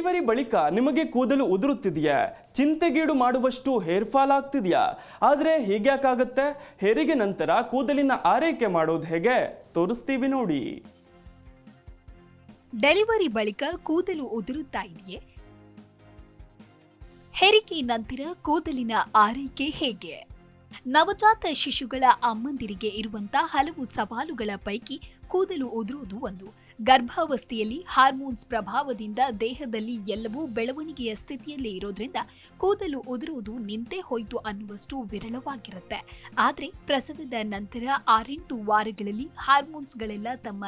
Delivery ಬಳಿಕ ನಿಮಗೆ ಕೂದಲು ಉದುರುತ್ತಿದೆಯಾ? ಚಿಂತೆಗೀಡು ಮಾಡುವಷ್ಟು ಹೇರ್ ಫಾಲ್ ಆಗ್ತಿದೆಯಾ? ಆದರೆ ಹೀಗ್ಯಾಕಾಗುತ್ತೆ? ಹೆರಿಗೆ ನಂತರ ಕೂದಲಿನ ಆರೈಕೆ ಮಾಡೋದು ಹೇಗೆ ತೋರಿಸ್ತೀವಿ ನೋಡಿ. ಡೆಲಿವರಿ ಬಳಿಕ ಕೂದಲು ಉದುರುತ್ತಾ ಇದೆಯೇ? ಹೆರಿಗೆ ನಂತರ ಕೂದಲಿನ ಆರೈಕೆ ಹೇಗೆ? ನವಜಾತ ಶಿಶುಗಳ ಅಮ್ಮಂದಿರಿಗೆ ಇರುವಂತಹ ಹಲವು ಸವಾಲುಗಳ ಪೈಕಿ ಕೂದಲು ಉದುರುವುದು ಒಂದು. ಗರ್ಭಾವಸ್ಥೆಯಲ್ಲಿ ಹಾರ್ಮೋನ್ಸ್ ಪ್ರಭಾವದಿಂದ ದೇಹದಲ್ಲಿ ಎಲ್ಲವೂ ಬೆಳವಣಿಗೆಯ ಸ್ಥಿತಿಯಲ್ಲೇ ಇರೋದ್ರಿಂದ ಕೂದಲು ಉದುರುವುದು ನಿಂತೇ ಹೋಯ್ತು ಅನ್ನುವಷ್ಟು ವಿರಳವಾಗಿರುತ್ತೆ. ಆದರೆ ಪ್ರಸವದ ನಂತರ 6-8 ವಾರಗಳಲ್ಲಿ ಹಾರ್ಮೋನ್ಸ್ಗಳೆಲ್ಲ ತಮ್ಮ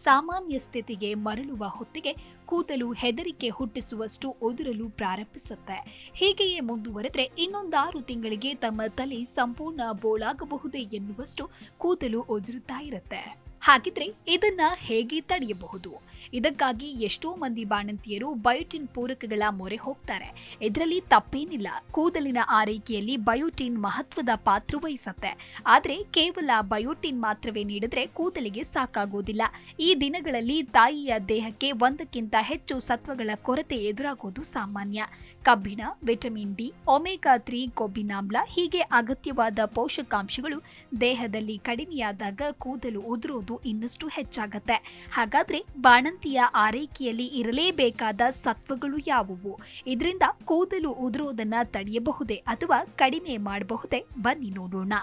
ಸಾಮಾನ್ಯ ಸ್ಥಿತಿಗೆ ಮರಳುವ ಹೊತ್ತಿಗೆ ಕೂದಲು ಹೆದರಿಕೆ ಹುಟ್ಟಿಸುವಷ್ಟು ಉದುರಲು ಪ್ರಾರಂಭಿಸುತ್ತೆ. ಹೀಗೆಯೇ ಮುಂದುವರೆದ್ರೆ ಇನ್ನೊಂದು 6 ತಿಂಗಳಿಗೆ ತಮ್ಮ ತಲೆ ಸಂಪೂರ್ಣ ಬೋಳಾಗಬಹುದೇ ಎನ್ನುವಷ್ಟು ಕೂದಲು ಉದುರುತ್ತಾ ಇರುತ್ತೆ. ಹಾಗಿದ್ರೆ ಇದನ್ನ ಹೇಗೆ ತಡೆಯಬಹುದು? ಇದಕ್ಕಾಗಿ ಎಷ್ಟೋ ಮಂದಿ ಬಾಣಂತಿಯರು ಬಯೋಟಿನ್ ಪೂರಕಗಳ ಮೊರೆ ಹೋಗ್ತಾರೆ. ಇದರಲ್ಲಿ ತಪ್ಪೇನಿಲ್ಲ. ಕೂದಲಿನ ಆರೈಕೆಯಲ್ಲಿ ಬಯೋಟಿನ್ ಮಹತ್ವದ ಪಾತ್ರ ವಹಿಸುತ್ತೆ. ಆದ್ರೆ ಕೇವಲ ಬಯೋಟಿನ್ ಮಾತ್ರವೇ ನೀಡಿದ್ರೆ ಕೂದಲಿಗೆ ಸಾಕಾಗೋದಿಲ್ಲ. ಈ ದಿನಗಳಲ್ಲಿ ತಾಯಿಯ ದೇಹಕ್ಕೆ ಒಂದಕ್ಕಿಂತ ಹೆಚ್ಚು ಸತ್ವಗಳ ಕೊರತೆ ಎದುರಾಗೋದು ಸಾಮಾನ್ಯ. ಕಬ್ಬಿಣ, ವಿಟಮಿನ್ ಡಿ, ಒಮೆಗಾ 3 ಕೊಬ್ಬಿನಾಮ್ಲ ಹೀಗೆ ಅಗತ್ಯವಾದ ಪೋಷಕಾಂಶಗಳು ದೇಹದಲ್ಲಿ ಕಡಿಮೆಯಾದಾಗ ಕೂದಲು ಉದುರೋದು ಇನ್ನಷ್ಟು ಹೆಚ್ಚಾಗತ್ತೆ. ಹಾಗಾದ್ರೆ ಬಾಣಂತಿಯ ಆರೈಕೆಯಲ್ಲಿ ಇರಲೇಬೇಕಾದ ಸತ್ವಗಳು ಯಾವುವು? ಇದರಿಂದ ಕೂದಲು ಉದುರೋದನ್ನ ತಡೆಯಬಹುದೇ ಅಥವಾ ಕಡಿಮೆ ಮಾಡಬಹುದೇ? ಬನ್ನಿ ನೋಡೋಣ.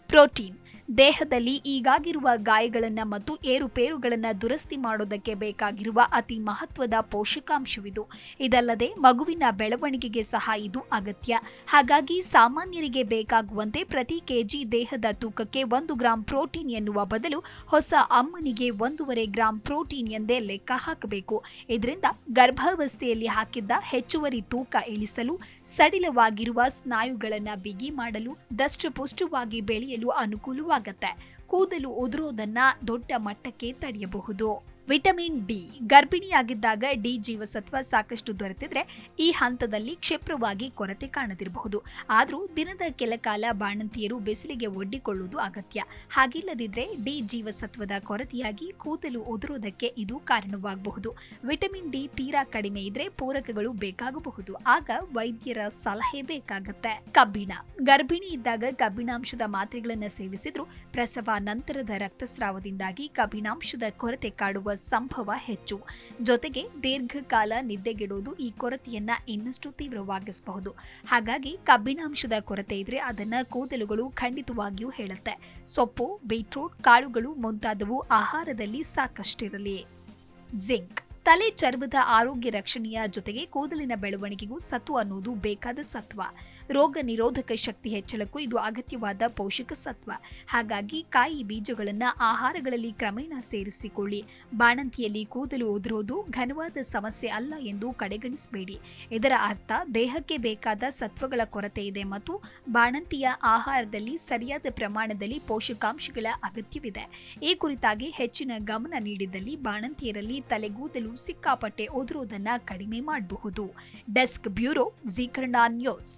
ಪ್ರೋಟೀನ್ ದೇಹದಲ್ಲಿ ಈಗಾಗಿರುವ ಗಾಯಗಳನ್ನ ಮತ್ತು ಏರುಪೇರುಗಳನ್ನ ದುರಸ್ತಿ ಮಾಡೋದಕ್ಕೆ ಬೇಕಾಗಿರುವ ಅತಿ ಮಹತ್ವದ ಪೋಷಕಾಂಶವಿದು. ಇದಲ್ಲದೆ ಮಗುವಿನ ಬೆಳವಣಿಗೆಗೆ ಸಹ ಇದು ಅಗತ್ಯ. ಹಾಗಾಗಿ ಸಾಮಾನ್ಯರಿಗೆ ಬೇಕಾಗುವಂತೆ ಪ್ರತಿ ಕೆಜಿ ದೇಹದ ತೂಕಕ್ಕೆ 1 ಗ್ರಾಂ ಪ್ರೋಟೀನ್ ಎನ್ನುವ ಬದಲು ಹೊಸ ಅಮ್ಮನಿಗೆ 1.5 ಗ್ರಾಂ ಪ್ರೋಟೀನ್ ಎಂದೇ ಲೆಕ್ಕ ಹಾಕಬೇಕು. ಇದರಿಂದ ಗರ್ಭಾವಸ್ಥೆಯಲ್ಲಿ ಹಾಕಿದ್ದ ಹೆಚ್ಚುವರಿ ತೂಕ ಇಳಿಸಲು, ಸಡಿಲವಾಗಿರುವ ಸ್ನಾಯುಗಳನ್ನ ಬಿಗಿ ಮಾಡಲು, ದಷ್ಟಪುಷ್ಟವಾಗಿ ಬೆಳೆಯಲು ಅನುಕೂಲವಾಗುತ್ತೆ. ಕೂದಲು ಉದುರೋದನ್ನ ದೊಡ್ಡ ಮಟ್ಟಕ್ಕೆ ತಡೆಯಬಹುದು. ವಿಟಮಿನ್ ಡಿ ಗರ್ಭಿಣಿಯಾಗಿದ್ದಾಗ ಡಿ ಜೀವಸತ್ವ ಸಾಕಷ್ಟು ದೊರೆತಿದ್ರೆ ಈ ಹಂತದಲ್ಲಿ ಕ್ಷಿಪ್ರವಾಗಿ ಕೊರತೆ ಕಾಣದಿರಬಹುದು. ಆದರೂ ದಿನದ ಕೆಲ ಕಾಲ ಬಾಣಂತಿಯರು ಬಿಸಿಲಿಗೆ ಒಡ್ಡಿಕೊಳ್ಳುವುದು ಅಗತ್ಯ. ಹಾಗಿಲ್ಲದಿದ್ರೆ ಡಿ ಜೀವಸತ್ವದ ಕೊರತೆಯಾಗಿ ಕೂದಲು ಉದುರೋದಕ್ಕೆ ಇದು ಕಾರಣವಾಗಬಹುದು. ವಿಟಮಿನ್ ಡಿ ತೀರಾ ಕಡಿಮೆ ಇದ್ರೆ ಪೂರಕಗಳು ಬೇಕಾಗಬಹುದು. ಆಗ ವೈದ್ಯರ ಸಲಹೆ ಬೇಕಾಗತ್ತೆ. ಕಬ್ಬಿಣ ಗರ್ಭಿಣಿ ಇದ್ದಾಗ ಕಬ್ಬಿಣಾಂಶದ ಮಾತ್ರೆಗಳನ್ನು ಸೇವಿಸಿದ್ರು ಪ್ರಸವ ನಂತರದ ರಕ್ತಸ್ರಾವದಿಂದಾಗಿ ಕಬ್ಬಿಣಾಂಶದ ಕೊರತೆ ಕಾಡುವ ಸಂಭವ ಹೆಚ್ಚು. ಜೊತೆಗೆ ದೀರ್ಘಕಾಲ ನಿದ್ದೆಗೆಡೋದು ಈ ಕೊರತೆಯನ್ನ ಇನ್ನಷ್ಟು ತೀವ್ರವಾಗಿಸಬಹುದು. ಹಾಗಾಗಿ ಕಬ್ಬಿಣಾಂಶದ ಕೊರತೆ ಇದ್ರೆ ಅದನ್ನ ಕೂದಲುಗಳು ಖಂಡಿತವಾಗಿಯೂ ಹೇಳುತ್ತೆ. ಸೊಪ್ಪು, ಬೀಟ್ರೂಟ್, ಕಾಳುಗಳು ಮುಂತಾದವು ಆಹಾರದಲ್ಲಿ ಸಾಕಷ್ಟಿರಲಿ. ಜಿಂಕ್ ತಲೆ ಚರ್ಮದ ಆರೋಗ್ಯ ರಕ್ಷಣೆಯ ಜೊತೆಗೆ ಕೂದಲಿನ ಬೆಳವಣಿಗೆಗೂ ಸತ್ವ ಅನ್ನೋದು ಬೇಕಾದ ಸತ್ವ. ರೋಗ ನಿರೋಧಕ ಶಕ್ತಿ ಹೆಚ್ಚಳಕ್ಕೂ ಇದು ಅಗತ್ಯವಾದ ಪೋಷಕ ಸತ್ವ. ಹಾಗಾಗಿ ಕಾಯಿ ಬೀಜಗಳನ್ನ ಆಹಾರಗಳಲ್ಲಿ ಕ್ರಮೇಣ ಸೇರಿಸಿಕೊಳ್ಳಿ. ಬಾಣಂತಿಯಲ್ಲಿ ಕೂದಲು ಉದುರೋದು ಘನವಾದ ಸಮಸ್ಯೆ ಅಲ್ಲ ಎಂದು ಕಡೆಗಣಿಸಬೇಡಿ. ಇದರ ಅರ್ಥ ದೇಹಕ್ಕೆ ಬೇಕಾದ ಸತ್ವಗಳ ಕೊರತೆ ಇದೆ ಮತ್ತು ಬಾಣಂತಿಯ ಆಹಾರದಲ್ಲಿ ಸರಿಯಾದ ಪ್ರಮಾಣದಲ್ಲಿ ಪೋಷಕಾಂಶಗಳ ಅಗತ್ಯವಿದೆ. ಈ ಕುರಿತಾಗಿ ಹೆಚ್ಚಿನ ಗಮನ ನೀಡಿದಲ್ಲಿ ಬಾಣಂತಿಯರಲ್ಲಿ ತಲೆಗೂದಲು ಸಿಕ್ಕಾಪಟ್ಟೆ ಉದುರೋದನ್ನ ಕಡಿಮೆ ಮಾಡಬಹುದು. Desk bureau, Zee Kannada news.